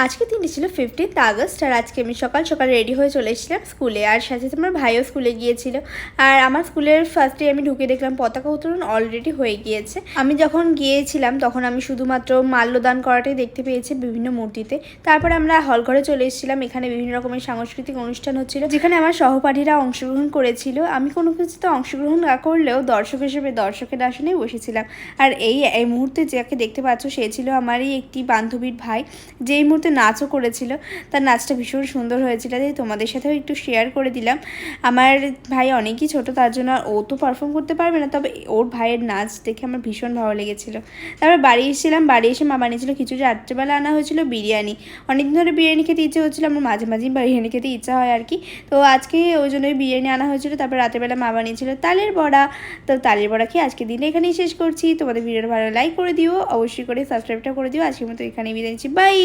আজকের দিনটি ছিল 15th আগস্ট। আর আজকে আমি সকাল সকাল রেডি হয়ে চলে এসেছিলাম স্কুলে, আর সাথে আমার ভাইও স্কুলে গিয়েছিল। আর আমার স্কুলের ফার্স্টে আমি ঢুকে দেখলাম পতাকা উত্তোলন অলরেডি হয়ে গিয়েছে। আমি যখন গিয়েছিলাম তখন আমি শুধুমাত্র মাল্যদান করাটাই দেখতে পেয়েছি বিভিন্ন মূর্তিতে। তারপর আমরা হল ঘরে চলে এসেছিলাম। এখানে বিভিন্ন রকমের সাংস্কৃতিক অনুষ্ঠান হচ্ছিল, যেখানে আমার সহপাঠীরা অংশগ্রহণ করেছিল। আমি কোনো কিছুতে অংশগ্রহণ না করলেও দর্শক হিসেবে দর্শকের আসনেই বসেছিলাম। আর এই মুহূর্তে যাকে দেখতে পাচ্ছ সে ছিল আমারই একটি বান্ধবীর ভাই, যে এই মুহূর্তে নাচও করেছিল। তার নাচটা ভীষণ সুন্দর হয়েছিল, তাই তোমাদের সাথেও একটু শেয়ার করে দিলাম। আমার ভাই অনেকই ছোট, তার জন্য ও তো পারফর্ম করতে পারবে না, তবে ওর ভাইয়ের নাচ দেখে আমার ভীষণ ভালো লেগেছিল। তারপর বাড়ি এসেছিলাম। বাড়ি এসে মা বানিয়েছিল খিচুড়ি, রাত্রেবেলা আনা হয়েছিল বিরিয়ানি। অনেকদিন ধরে বিরিয়ানি খেতে ইচ্ছে হচ্ছিলো, আমার মাঝে মাঝেই বিরিয়ানি খেতে ইচ্ছা হয় আর কি। তো আজকে ওই জন্যই বিরিয়ানি আনা হয়েছিল। তারপর রাতেরবেলা মা বানিয়েছিল তালের বড়া। তো তালের বড়া খেয়ে আজকে দিনে এখানেই শেষ করছি। তোমাদের ভিডিওটা ভালো লাইক করে দিও, অবশ্যই করে সাবস্ক্রাইবটা করে দিও। আজকের মতো এখানেই বিদায় নিচ্ছি, বাই।